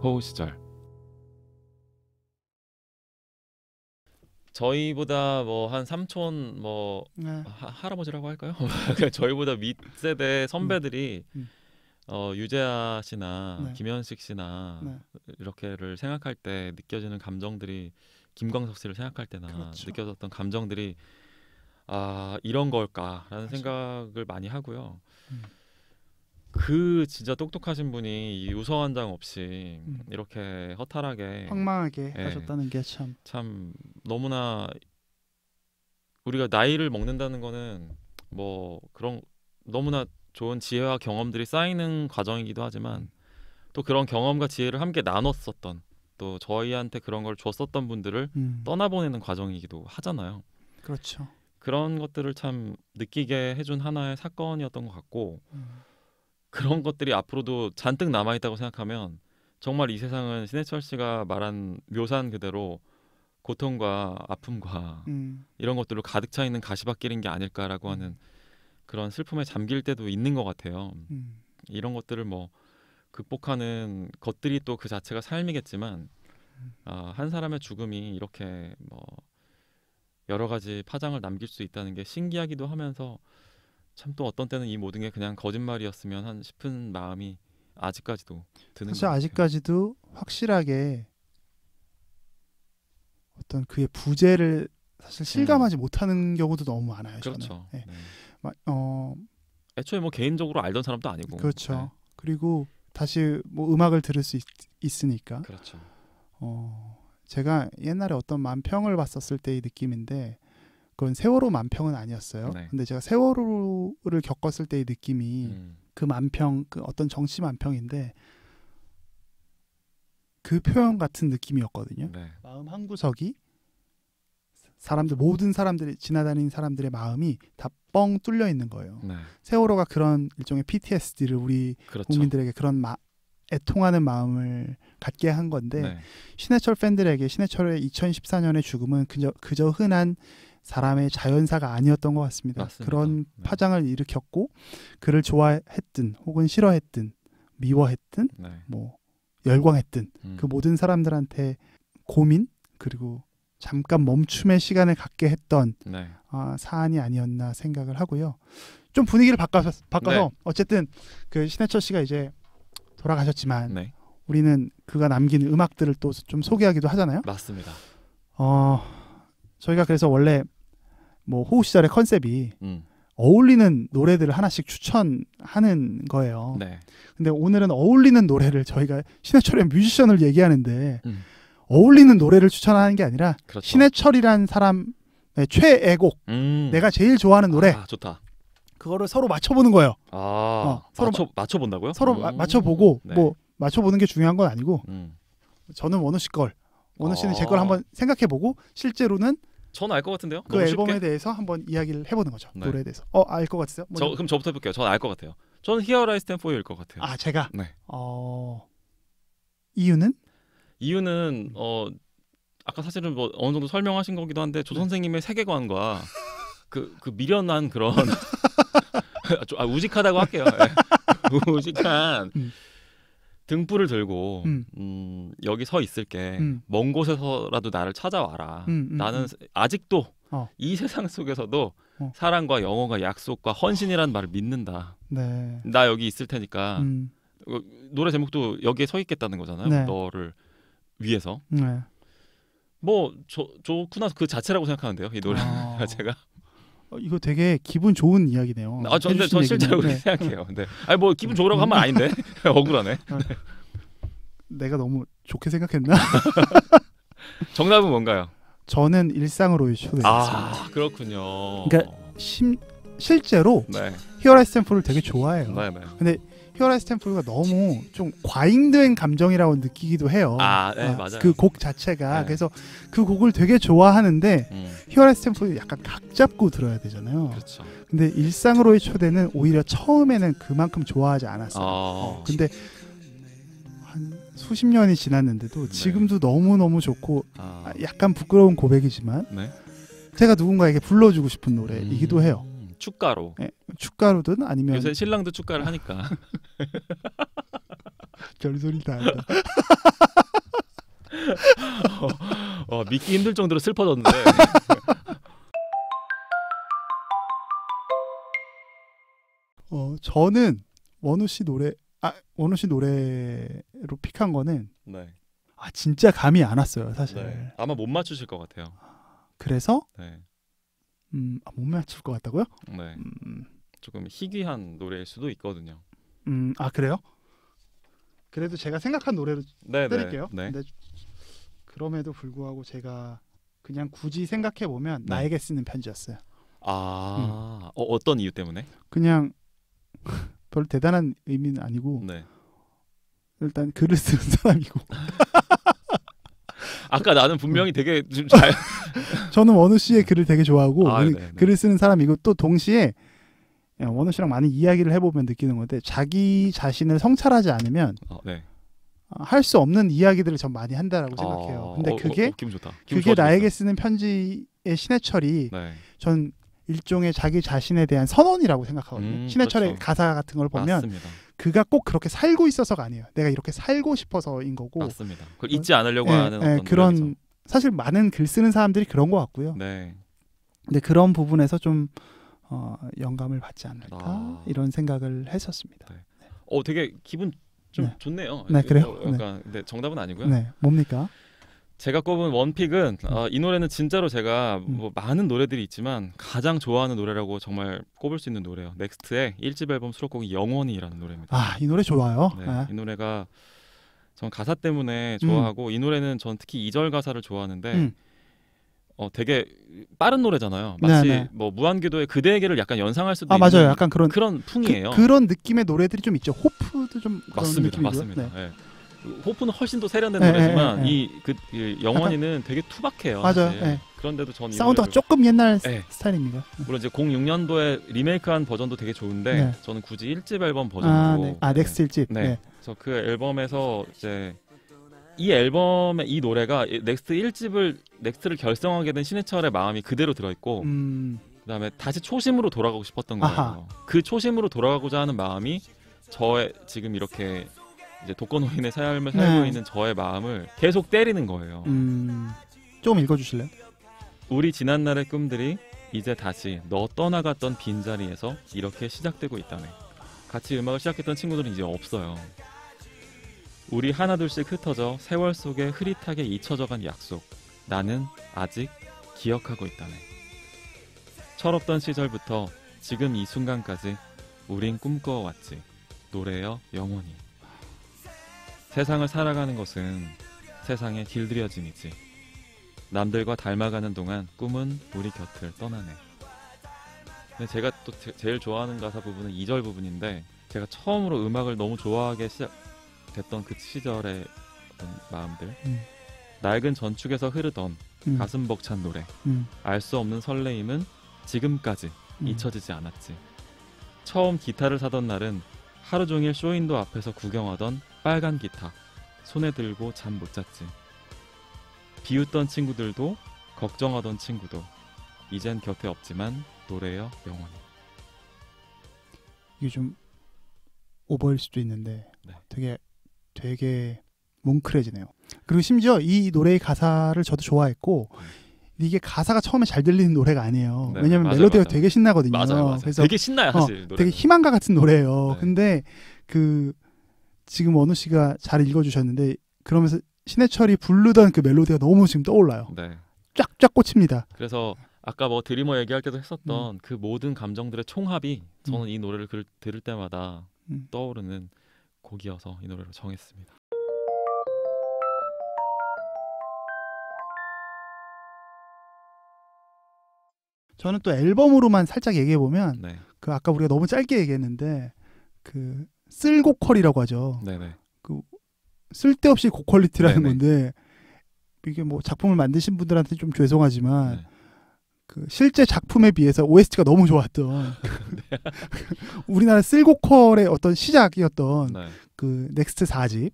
호우 시절. 저희보다 뭐 한 삼촌 뭐 네. 할아버지라고 할까요? 저희보다 밑세대 선배들이 유재하 씨나 네. 김현식 씨나 네. 이렇게를 생각할 때 느껴지는 감정들이, 김광석 씨를 생각할 때나 그렇죠. 느껴졌던 감정들이 이런 걸까라는 맞아요. 생각을 많이 하고요. 음. 그 진짜 똑똑하신 분이 이 유서 한 장 없이 이렇게 허탈하게 황망하게 예, 하셨다는 게 참 너무나, 우리가 나이를 먹는다는 거는 뭐 그런 너무나 좋은 지혜와 경험들이 쌓이는 과정이기도 하지만 또 그런 경험과 지혜를 함께 나눴었던, 또 저희한테 그런 걸 줬었던 분들을 떠나보내는 과정이기도 하잖아요. 그렇죠. 그런 것들을 참 느끼게 해준 하나의 사건이었던 것 같고, 그런 것들이 앞으로도 잔뜩 남아있다고 생각하면 정말 이 세상은 신해철 씨가 말한 묘사한 그대로 고통과 아픔과 이런 것들로 가득 차 있는 가시밭길인 게 아닐까라고 하는 그런 슬픔에 잠길 때도 있는 것 같아요. 이런 것들을 뭐 극복하는 것들이 또 그 자체가 삶이겠지만 한 사람의 죽음이 이렇게 뭐 여러 가지 파장을 남길 수 있다는 게 신기하기도 하면서, 참 또 어떤 때는 이 모든 게 그냥 거짓말이었으면 한 싶은 마음이 아직까지도 드는 사실 것 같아요. 아직까지도 확실하게 어떤 그의 부재를 사실 실감하지 못하는 경우도 너무 많아요. 그렇죠. 저는. 네. 네. 애초에 뭐 개인적으로 알던 사람도 아니고. 그렇죠. 네. 그리고 다시 뭐 음악을 들을 수 있으니까. 그렇죠. 제가 옛날에 어떤 만평을 봤었을 때의 느낌인데, 그건 세월호 만평은 아니었어요. 네. 근데 제가 세월호를 겪었을 때의 느낌이 그 만평, 그 어떤 정치 만평인데 그 표현 같은 느낌이었거든요. 네. 마음 한 구석이, 모든 사람들이, 지나다니는 사람들의 마음이 다 뻥 뚫려 있는 거예요. 네. 세월호가 그런 일종의 PTSD를 우리 그렇죠. 국민들에게 그런 애통하는 마음을 갖게 한 건데, 네. 신해철 팬들에게 신해철의 2014년의 죽음은 그저 흔한 사람의 자연사가 아니었던 것 같습니다. 맞습니다. 그런 네. 파장을 일으켰고, 그를 좋아했든 혹은 싫어했든 미워했든 네. 뭐 열광했든 그 모든 사람들한테 고민, 그리고 잠깐 멈춤의 시간을 갖게 했던 네. 사안이 아니었나 생각을 하고요. 좀 분위기를 바꿔서 네. 어쨌든 그 신해철 씨가 이제 돌아가셨지만 네. 우리는 그가 남긴 음악들을 또 좀 소개하기도 하잖아요. 맞습니다. 저희가 그래서 원래 뭐 호우 시절의 컨셉이 어울리는 노래들을 하나씩 추천하는 거예요. 네. 근데 오늘은 어울리는 노래를, 저희가 신해철의 뮤지션을 얘기하는데 어울리는 노래를 추천하는 게 아니라 그렇죠. 신해철이란 사람의 최애곡, 내가 제일 좋아하는 노래, 좋다. 그거를 서로 맞춰보는 거예요. 서로 맞춰본다고요? 서로 맞춰보고 네. 뭐 맞춰보는 게 중요한 건 아니고, 저는 원우 씨 걸, 원우 씨는 제 걸 한번 생각해보고 실제로는 저는 알 것 같은데요. 그 앨범에 대해서 한번 이야기를 해보는 거죠. 네. 노래에 대해서. 알 것 같으세요? 그럼 저부터 해볼게요. 저는 알 것 같아요. 저는 Here I Stand For You일 것 같아요. 제가? 네. 이유는? 이유는 아까 사실은 뭐 어느 정도 설명하신 거기도 한데, 조 선생님의 세계관과 그 미련한 그런 우직하다고 할게요. 네. 우직한 등불을 들고 여기 서 있을게. 먼 곳에서라도 나를 찾아와라. 나는 아직도 이 세상 속에서도 사랑과 영혼과 약속과 헌신이라는 말을 믿는다. 네. 나 여기 있을 테니까. 노래 제목도 여기에 서 있겠다는 거잖아요. 네. 너를 위해서. 네. 뭐 좋구나 그 자체라고 생각하는데요. 이 노래 자체가. 이거 되게 기분 좋은 이야기네요. 근데 전 실제로 그렇게 생각해요. 근데 뭐 기분 좋으라고 하면 아닌데 억울하네. 내가 너무 좋게 생각했나? 정답은 뭔가요? 저는 일상으로의 초대였습니다. 그렇군요. 그러니까 실제로 네. Here I Stand For You를 되게 좋아해요. 네. 근데 Here I Stand For You가 너무 좀 과잉된 감정이라고 느끼기도 해요. 네, 맞아요. 그 곡 자체가. 네. 그래서 그 곡을 되게 좋아하는데 Here I Stand For You 약간 각 잡고 들어야 되잖아요. 그렇죠. 근데 일상으로의 초대는 오히려 처음에는 그만큼 좋아하지 않았어요. 근데 한 수십 년이 지났는데도 지금도 너무너무 좋고, 약간 부끄러운 고백이지만 제가 누군가에게 불러주고 싶은 노래이기도 해요. 축가로. 네, 축가로든 아니면 요새 신랑도 축가를 하니까. 별소리 다 한다. 믿기 힘들 정도로 슬퍼졌는데. 저는 원우 씨 노래로 픽한 거는 네. 진짜 감이 안 왔어요, 사실. 네. 아마 못 맞추실 것 같아요. 그래서 네. 못 맞출 것 같다고요? 네. 조금 희귀한 노래일 수도 있거든요. 그래요? 그래도 제가 생각한 노래로 드릴게요. 네. 근데 그럼에도 불구하고 제가 그냥 굳이 생각해 보면 네. 나에게 쓰는 편지였어요. 어떤 이유 때문에? 그냥 별로 대단한 의미는 아니고 네. 일단 글을 쓰는 사람이고. 아까 나는 분명히 되게 좀 잘. 저는 원우 씨의 글을 되게 좋아하고 네. 글을 쓰는 사람이고 또 동시에 원우 씨랑 많이 이야기를 해보면 느끼는 건데 자기 자신을 성찰하지 않으면 네. 할 수 없는 이야기들을 전 많이 한다라고 생각해요. 근데 그게 기분 좋다. 그게 나에게 쓰는 편지의 신해철이 네. 전 일종의 자기 자신에 대한 선언이라고 생각하거든요. 신해철의 그렇죠. 가사 같은 걸 보면 맞습니다. 그가 꼭 그렇게 살고 있어서가 아니에요. 내가 이렇게 살고 싶어서인 거고. 맞습니다. 그걸 잊지 않으려고 하는 어떤 그런 노력이죠. 사실 많은 글 쓰는 사람들이 그런 것 같고요. 네. 근데 그런 부분에서 좀 영감을 받지 않을까 이런 생각을 했었습니다. 네. 되게 기분 좀 네. 좋네요. 네, 그래요? 약간 근데 정답은 아니고요. 네, 뭡니까? 제가 꼽은 원픽은 이 노래는 진짜로 제가 뭐 많은 노래들이 있지만 가장 좋아하는 노래라고 정말 꼽을 수 있는 노래예요. 넥스트의 1집 앨범 수록곡이 영원히라는 노래입니다. 이 노래 좋아요. 네, 이 노래가 전 가사 때문에 좋아하고 이 노래는 전 특히 2절 가사를 좋아하는데 되게 빠른 노래잖아요. 마치 뭐 무한궤도의 그대에게를 약간 연상할 수도 있는 맞아요. 약간 그런 풍이에요. 그런 느낌의 노래들이 좀 있죠. 호프도 좀 맞습니다. 그런 맞습니다. 네. 호프는 훨씬 더 세련된 노래지만 이 영원히는 되게 투박해요. 맞아요. 그런데도 전 사운드가 조금 옛날 스타일입니다. 물론 이제 06년도에 리메이크한 버전도 되게 좋은데 저는 굳이 1집 앨범 버전으로 넥스트 1집. 네. 그래서 그 앨범에서 이제 이 앨범의 이 노래가 넥스트 1집을 넥스트를 결성하게 된 신해철의 마음이 그대로 들어있고 그다음에 다시 초심으로 돌아가고 싶었던 거예요. 그 초심으로 돌아가고자 하는 마음이 저의 지금 이렇게 이제 독거노인의 삶을 살고 있는 저의 마음을 계속 때리는 거예요. 조금 읽어주실래요? 우리 지난날의 꿈들이 이제 다시 너 떠나갔던 빈자리에서 이렇게 시작되고 있다네. 같이 음악을 시작했던 친구들은 이제 없어요. 우리 하나둘씩 흩어져 세월 속에 흐릿하게 잊혀져간 약속. 나는 아직 기억하고 있다네. 철없던 시절부터 지금 이 순간까지 우린 꿈꿔왔지. 노래여 영원히. 세상을 살아가는 것은 세상에 길들여짐이지. 남들과 닮아가는 동안 꿈은 우리 곁을 떠나네. 근데 제가 또 제일 좋아하는 가사 부분은 2절 부분인데 제가 처음으로 음악을 너무 좋아하게 시작됐던 그 시절의 어떤 마음들 낡은 전축에서 흐르던 가슴 벅찬 노래 알 수 없는 설레임은 지금까지 잊혀지지 않았지. 처음 기타를 사던 날은 하루 종일 쇼윈도 앞에서 구경하던 빨간 기타 손에 들고 잠 못 잤지. 비웃던 친구들도 걱정하던 친구도 이젠 곁에 없지만 노래여 영원히. 이게 좀 오버일 수도 있는데 되게 뭉클해지네요. 그리고 심지어 이 노래의 가사를 저도 좋아했고 이게 가사가 처음에 잘 들리는 노래가 아니에요. 왜냐면 멜로디가 되게 신나거든요. 맞아요. 그래서 되게 신나요 사실. 되게 희망가 같은 노래예요. 근데 지금 원우 씨가 잘 읽어주셨는데 그러면서 신해철이 부르던 그 멜로디가 너무 지금 떠올라요. 쫙쫙 꽂힙니다. 그래서 아까 뭐 드리머 얘기할 때도 했었던 그 모든 감정들의 총합이 저는 이 노래를 들을 때마다 떠오르는 곡이어서 이 노래로 정했습니다. 저는 또 앨범으로만 살짝 얘기해 보면 그 아까 우리가 너무 짧게 얘기했는데 그 쓸고퀄이라고 하죠. 그 쓸데없이 고퀄리티라는 건데 이게 뭐 작품을 만드신 분들한테 좀 죄송하지만 그 실제 작품에 비해서 OST가 너무 좋았던 우리나라 쓸고퀄의 어떤 시작이었던 그 넥스트 4집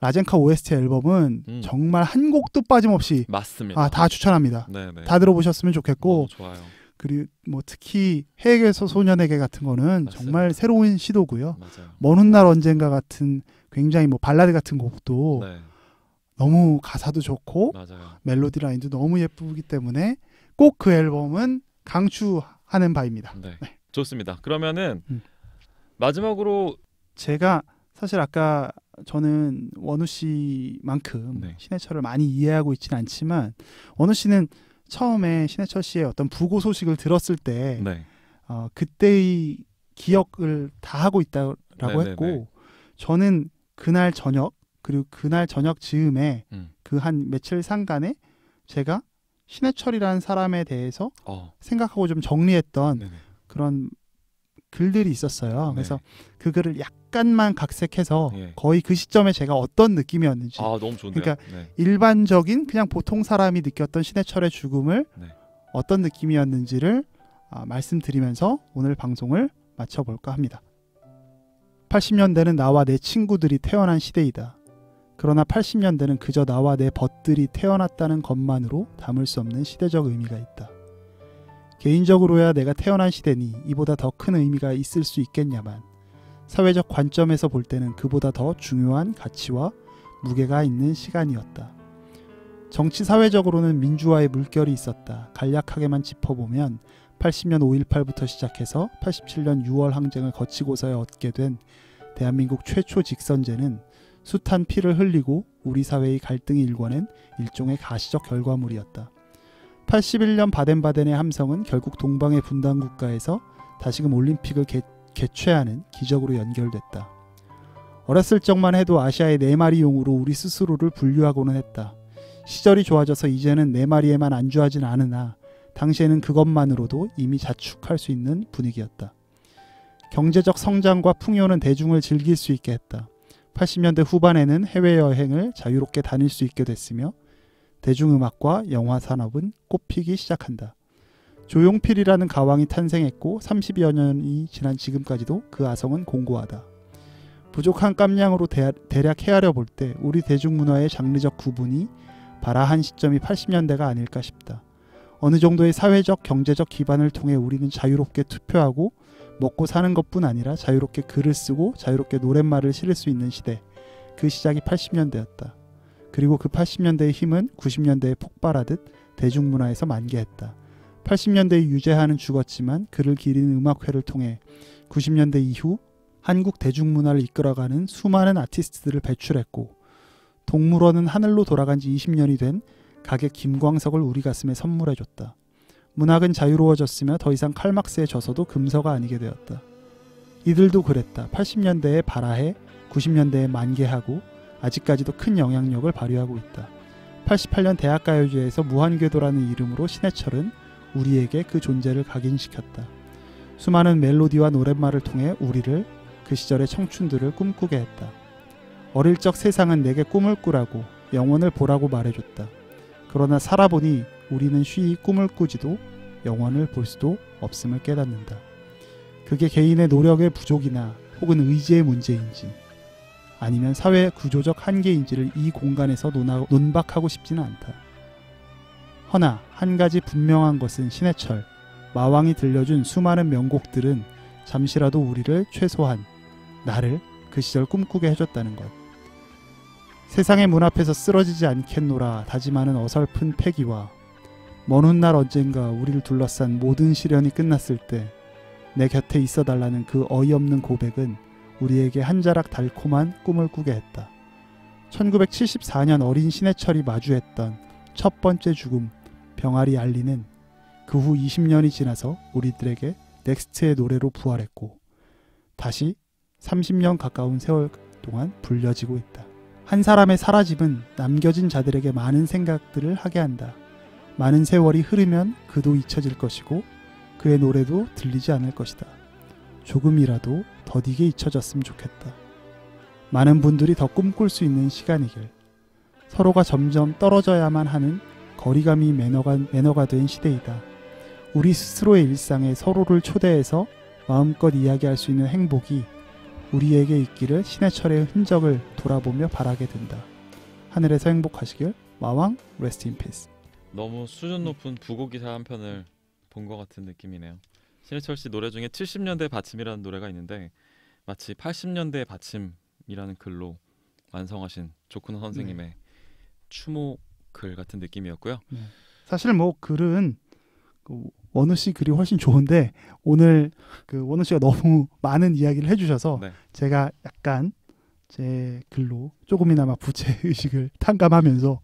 라젠카 OST 앨범은 정말 한 곡도 빠짐없이 맞습니다. 다 추천합니다. 다 들어보셨으면 좋겠고 좋아요. 그리고 뭐 특히 해에게서 소년에게 같은 거는 맞습니다. 정말 새로운 시도고요. 맞아요. 먼 훗날 언젠가 같은 굉장히 뭐 발라드 같은 곡도 네. 너무 가사도 좋고 맞아요. 멜로디 라인도 너무 예쁘기 때문에 꼭 그 앨범은 강추하는 바입니다. 네. 네. 좋습니다. 그러면은 마지막으로 제가 사실 아까 저는 원우 씨만큼 네. 신해철을 많이 이해하고 있지는 않지만 원우 씨는 처음에 신해철 씨의 어떤 부고 소식을 들었을 때 네. 그때의 기억을 다 하고 있다라고 네네네. 했고 저는 그날 저녁 그리고 그날 저녁 즈음에 그 한 며칠 상간에 제가 신해철이라는 사람에 대해서 생각하고 좀 정리했던 네네. 그런 글들이 있었어요. 네. 그래서 그 글을 약간만 각색해서 예. 거의 그 시점에 제가 어떤 느낌이었는지 너무 좋은데요. 그러니까 네. 일반적인 그냥 보통 사람이 느꼈던 신해철의 죽음을 네. 어떤 느낌이었는지를 말씀드리면서 오늘 방송을 마쳐볼까 합니다. 80년대는 나와 내 친구들이 태어난 시대이다. 그러나 80년대는 그저 나와 내 벗들이 태어났다는 것만으로 담을 수 없는 시대적 의미가 있다. 개인적으로야 내가 태어난 시대니 이보다 더 큰 의미가 있을 수 있겠냐만 사회적 관점에서 볼 때는 그보다 더 중요한 가치와 무게가 있는 시간이었다. 정치 사회적으로는 민주화의 물결이 있었다. 간략하게만 짚어보면 80년 5.18부터 시작해서 87년 6월 항쟁을 거치고서야 얻게 된 대한민국 최초 직선제는 숱한 피를 흘리고 우리 사회의 갈등이 일궈낸 일종의 가시적 결과물이었다. 81년 바덴바덴의 함성은 결국 동방의 분단 국가에서 다시금 올림픽을 개최하는 기적으로 연결됐다. 어렸을 적만 해도 아시아의 4마리 용으로 우리 스스로를 분류하고는 했다. 시절이 좋아져서 이제는 4마리에만 안주하진 않으나 당시에는 그것만으로도 이미 자축할 수 있는 분위기였다. 경제적 성장과 풍요는 대중을 즐길 수 있게 했다. 80년대 후반에는 해외여행을 자유롭게 다닐 수 있게 됐으며 대중음악과 영화 산업은 꽃피기 시작한다. 조용필이라는 가왕이 탄생했고 30여 년이 지난 지금까지도 그 아성은 공고하다. 부족한 깜냥으로 대략 헤아려 볼 때 우리 대중문화의 장르적 구분이 발아한 시점이 80년대가 아닐까 싶다. 어느 정도의 사회적 경제적 기반을 통해 우리는 자유롭게 투표하고 먹고 사는 것뿐 아니라 자유롭게 글을 쓰고 자유롭게 노랫말을 실을 수 있는 시대. 그 시작이 80년대였다. 그리고 그 80년대의 힘은 90년대에 폭발하듯 대중문화에서 만개했다. 80년대의 유재하는 죽었지만 그를 기리는 음악회를 통해 90년대 이후 한국 대중문화를 이끌어가는 수많은 아티스트들을 배출했고 동물원은 하늘로 돌아간 지 20년이 된 가객 김광석을 우리 가슴에 선물해줬다. 문학은 자유로워졌으며 더 이상 칼막스에 져서도 금서가 아니게 되었다. 이들도 그랬다. 80년대에 발아해 90년대에 만개하고 아직까지도 큰 영향력을 발휘하고 있다. 88년 대학가요제에서 무한궤도라는 이름으로 신해철은 우리에게 그 존재를 각인시켰다. 수많은 멜로디와 노랫말을 통해 우리를 그 시절의 청춘들을 꿈꾸게 했다. 어릴 적 세상은 내게 꿈을 꾸라고 영원을 보라고 말해줬다. 그러나 살아보니 우리는 쉬이 꿈을 꾸지도 영원을 볼 수도 없음을 깨닫는다. 그게 개인의 노력의 부족이나 혹은 의지의 문제인지 아니면 사회 구조적 한계인지를 이 공간에서 논박하고 싶지는 않다. 허나 한 가지 분명한 것은 신해철, 마왕이 들려준 수많은 명곡들은 잠시라도 우리를 최소한 나를 그 시절 꿈꾸게 해줬다는 것. 세상의 문 앞에서 쓰러지지 않겠노라 다짐하는 어설픈 패기와 먼 훗날 언젠가 우리를 둘러싼 모든 시련이 끝났을 때 내 곁에 있어달라는 그 어이없는 고백은 우리에게 한 자락 달콤한 꿈을 꾸게 했다. 1974년 어린 신해철이 마주했던 첫 번째 죽음, 병아리 알리는 그 후 20년이 지나서 우리들에게 넥스트의 노래로 부활했고 다시 30년 가까운 세월 동안 불려지고 있다. 한 사람의 사라짐은 남겨진 자들에게 많은 생각들을 하게 한다. 많은 세월이 흐르면 그도 잊혀질 것이고 그의 노래도 들리지 않을 것이다. 조금이라도 더디게 잊혀졌으면 좋겠다. 많은 분들이 더 꿈꿀 수 있는 시간이길. 서로가 점점 떨어져야만 하는 거리감이 매너가 된 시대이다. 우리 스스로의 일상에 서로를 초대해서 마음껏 이야기할 수 있는 행복이 우리에게 있기를 신해철의 흔적을 돌아보며 바라게 된다. 하늘에서 행복하시길. 마왕 레스트 인 피스. 너무 수준 높은 부고기사 한 편을 본 것 같은 느낌이네요. 신해철 씨 노래 중에 70년대 받침이라는 노래가 있는데 마치 80년대 받침이 느낌이라는 글로 완성하신 조쿠노 선생님의 추모 글 같은 느낌이었고요. 사실 뭐 글은 그 원우 씨 글이 훨씬 좋은데 오늘 그 원우 씨가 너무 많은 이야기를 해주셔서 제가 약간 제 글로 조금이나마 부채 의식을 탕감하면서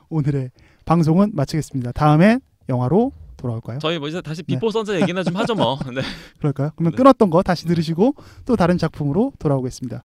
오늘의 방송은 마치겠습니다. 다음엔 영화로 돌아올까요? 저희 뭐 이제 다시 비포 선셋 얘기나 좀 하죠 뭐. 네. 그럴까요? 그러면 끊었던 거 다시 들으시고 또 다른 작품으로 돌아오겠습니다.